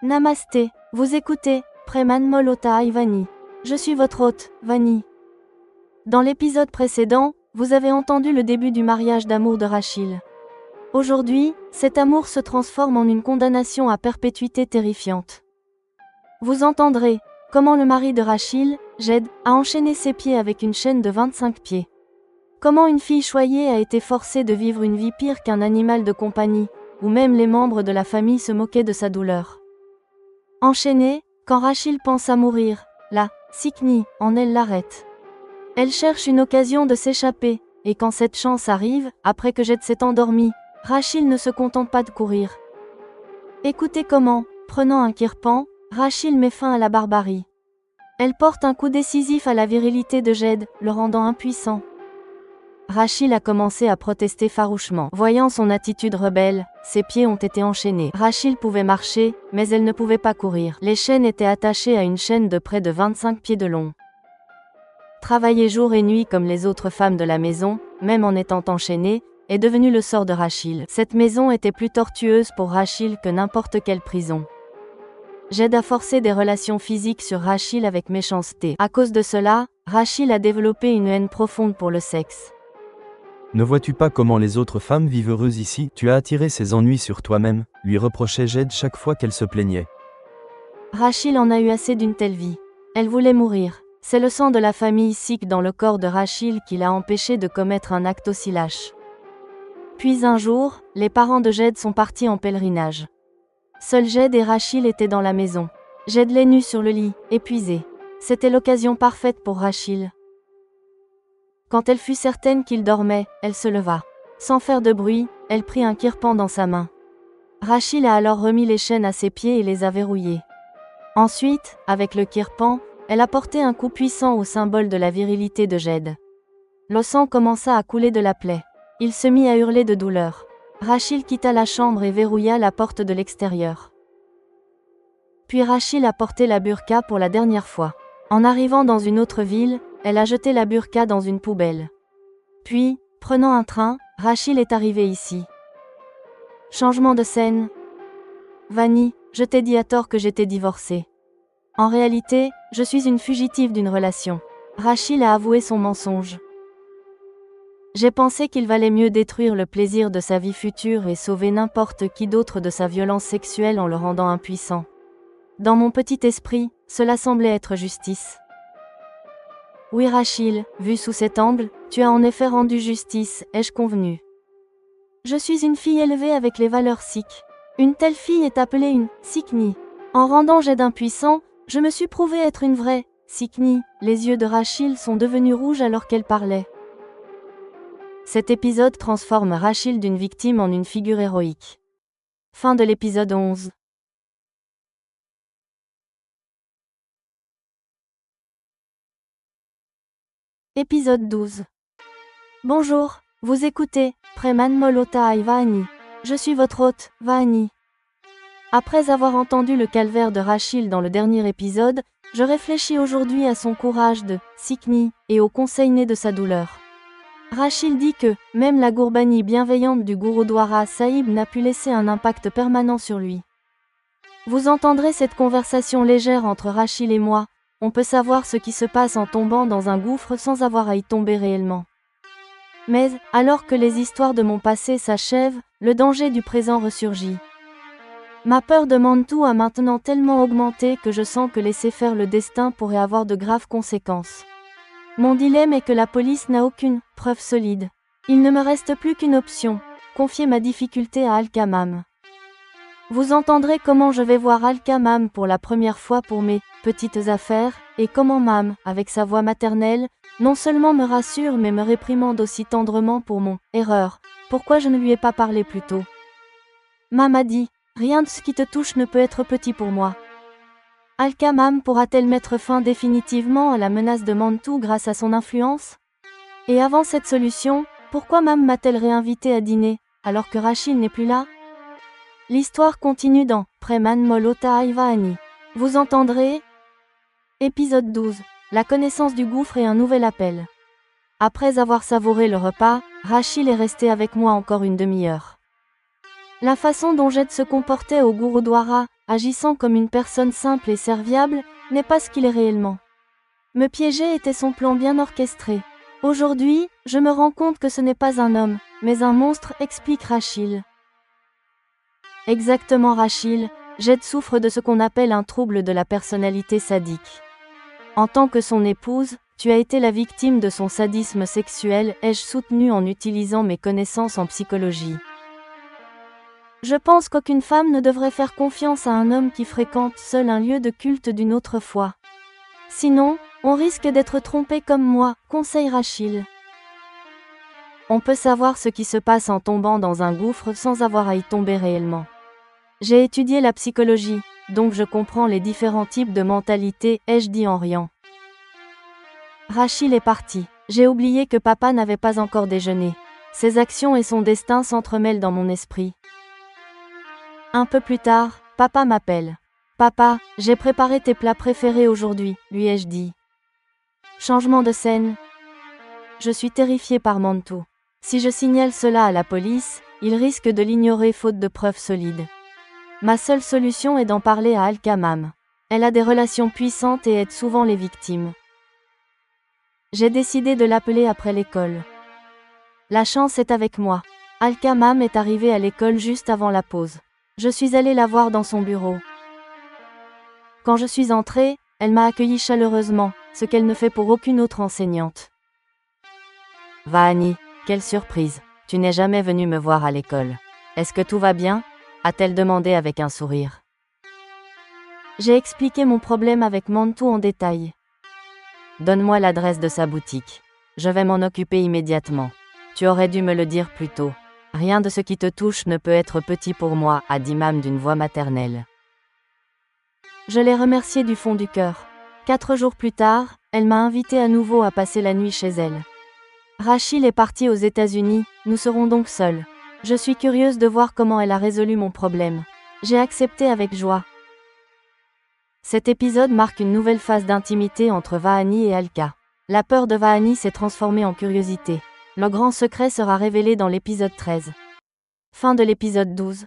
Namasté, vous écoutez Preman Molota Vani. Je suis votre hôte, Vani. Dans l'épisode précédent, vous avez entendu le début du mariage d'amour de Rachil. Aujourd'hui, cet amour se transforme en une condamnation à perpétuité terrifiante. Vous entendrez comment le mari de Rachil, Jed, a enchaîné ses pieds avec une chaîne de 25 pieds. Comment une fille choyée a été forcée de vivre une vie pire qu'un animal de compagnie, où même les membres de la famille se moquaient de sa douleur. Enchaînée, quand Rachil pense à mourir, la Sikni en elle l'arrête. Elle cherche une occasion de s'échapper, et quand cette chance arrive, après que Jed s'est endormi, Rachil ne se contente pas de courir. Écoutez comment, prenant un kirpan, Rachil met fin à la barbarie. Elle porte un coup décisif à la virilité de Jed, le rendant impuissant. Rachil a commencé à protester farouchement. Voyant son attitude rebelle, ses pieds ont été enchaînés. Rachil pouvait marcher, mais elle ne pouvait pas courir. Les chaînes étaient attachées à une chaîne de près de 25 pieds de long. Travailler jour et nuit comme les autres femmes de la maison, même en étant enchaînée, est devenu le sort de Rachil. Cette maison était plus tortueuse pour Rachil que n'importe quelle prison. Jed a forcé des relations physiques sur Rachil avec méchanceté. À cause de cela, Rachil a développé une haine profonde pour le sexe. Ne vois-tu pas comment les autres femmes vivent heureuses ici? Tu as attiré ces ennuis sur toi-même, lui reprochait Jed chaque fois qu'elle se plaignait. Rachil en a eu assez d'une telle vie. Elle voulait mourir. C'est le sang de la famille sikh dans le corps de Rachil qui l'a empêché de commettre un acte aussi lâche. Puis un jour, les parents de Jed sont partis en pèlerinage. Seuls Jed et Rachil étaient dans la maison. Jed l'est nu sur le lit, épuisé. C'était l'occasion parfaite pour Rachil. Quand elle fut certaine qu'il dormait, elle se leva. Sans faire de bruit, elle prit un kirpan dans sa main. Rachil a alors remis les chaînes à ses pieds et les a verrouillées. Ensuite, avec le kirpan, elle a porté un coup puissant au symbole de la virilité de Jed. Le sang commença à couler de la plaie. Il se mit à hurler de douleur. Rachil quitta la chambre et verrouilla la porte de l'extérieur. Puis Rachil a porté la burqa pour la dernière fois. En arrivant dans une autre ville, elle a jeté la burqa dans une poubelle. Puis, prenant un train, Rachil est arrivé ici. Changement de scène. Vani, je t'ai dit à tort que j'étais divorcée. En réalité, je suis une fugitive d'une relation. Rachil a avoué son mensonge. J'ai pensé qu'il valait mieux détruire le plaisir de sa vie future et sauver n'importe qui d'autre de sa violence sexuelle en le rendant impuissant. Dans mon petit esprit, cela semblait être justice. Oui Rachil, vu sous cet angle, tu as en effet rendu justice, ai-je convenu. Je suis une fille élevée avec les valeurs sikh. Une telle fille est appelée une Sikni. En rendant Jed impuissant, je me suis prouvé être une vraie Sikni. Les yeux de Rachil sont devenus rouges alors qu'elle parlait. Cet épisode transforme Rachil d'une victime en une figure héroïque. Fin de l'épisode 11. Épisode 12. Bonjour, vous écoutez Preman Molota Vani. Je suis votre hôte, Vani. Après avoir entendu le calvaire de Rachil dans le dernier épisode, je réfléchis aujourd'hui à son courage de Sikni et au conseil né de sa douleur. Rachil dit que, même la Gourbani bienveillante du Gurudwara Sahib n'a pu laisser un impact permanent sur lui. Vous entendrez cette conversation légère entre Rachil et moi. On peut savoir ce qui se passe en tombant dans un gouffre sans avoir à y tomber réellement. Mais, alors que les histoires de mon passé s'achèvent, le danger du présent ressurgit. Ma peur de Mantou a maintenant tellement augmenté que je sens que laisser faire le destin pourrait avoir de graves conséquences. Mon dilemme est que la police n'a aucune preuve solide. Il ne me reste plus qu'une option, confier ma difficulté à Al-Kamam. Vous entendrez comment je vais voir Al-Kamam pour la première fois pour mes petites affaires, et comment Mam, avec sa voix maternelle, non seulement me rassure mais me réprimande aussi tendrement pour mon erreur. Pourquoi je ne lui ai pas parlé plus tôt? Mam a dit, rien de ce qui te touche ne peut être petit pour moi. Al-Kamam pourra-t-elle mettre fin définitivement à la menace de Mantou grâce à son influence? Et avant cette solution, pourquoi Mam m'a-t-elle réinvité à dîner, alors que Rachil n'est plus là? L'histoire continue dans Preman Molota Vani. Vous entendrez? Épisode 12. La connaissance du gouffre et un nouvel appel. Après avoir savouré le repas, Rachil est resté avec moi encore une demi-heure. La façon dont Jed se comportait au Gurudwara agissant comme une personne simple et serviable, n'est pas ce qu'il est réellement. Me piéger était son plan bien orchestré. Aujourd'hui, je me rends compte que ce n'est pas un homme, mais un monstre, explique Rachel. Exactement Rachel, Jed souffre de ce qu'on appelle un trouble de la personnalité sadique. En tant que son épouse, tu as été la victime de son sadisme sexuel, ai-je soutenu en utilisant mes connaissances en psychologie. Je pense qu'aucune femme ne devrait faire confiance à un homme qui fréquente seul un lieu de culte d'une autre foi. Sinon, on risque d'être trompé comme moi, conseille Rachel. On peut savoir ce qui se passe en tombant dans un gouffre sans avoir à y tomber réellement. J'ai étudié la psychologie, donc je comprends les différents types de mentalité, ai-je dit en riant. Rachel est partie. J'ai oublié que papa n'avait pas encore déjeuné. Ses actions et son destin s'entremêlent dans mon esprit. Un peu plus tard, papa m'appelle. Papa, j'ai préparé tes plats préférés aujourd'hui, lui ai-je dit. Changement de scène. Je suis terrifiée par Mantou. Si je signale cela à la police, il risque de l'ignorer faute de preuves solides. Ma seule solution est d'en parler à Al-Kamam. Elle a des relations puissantes et aide souvent les victimes. J'ai décidé de l'appeler après l'école. La chance est avec moi. Al-Kamam est arrivée à l'école juste avant la pause. Je suis allée la voir dans son bureau. Quand je suis entrée, elle m'a accueillie chaleureusement, ce qu'elle ne fait pour aucune autre enseignante. Vahani, quelle surprise, tu n'es jamais venue me voir à l'école. Est-ce que tout va bien ? A-t-elle demandé avec un sourire. J'ai expliqué mon problème avec Mantou en détail. Donne-moi l'adresse de sa boutique. Je vais m'en occuper immédiatement. Tu aurais dû me le dire plus tôt. Rien de ce qui te touche ne peut être petit pour moi, a dit Mam d'une voix maternelle. Je l'ai remerciée du fond du cœur. 4 jours plus tard, elle m'a invité à nouveau à passer la nuit chez elle. Rachel est partie aux États-Unis, nous serons donc seuls. Je suis curieuse de voir comment elle a résolu mon problème. J'ai accepté avec joie. Cet épisode marque une nouvelle phase d'intimité entre Vahani et Alka. La peur de Vahani s'est transformée en curiosité. Le grand secret sera révélé dans l'épisode 13. Fin de l'épisode 12.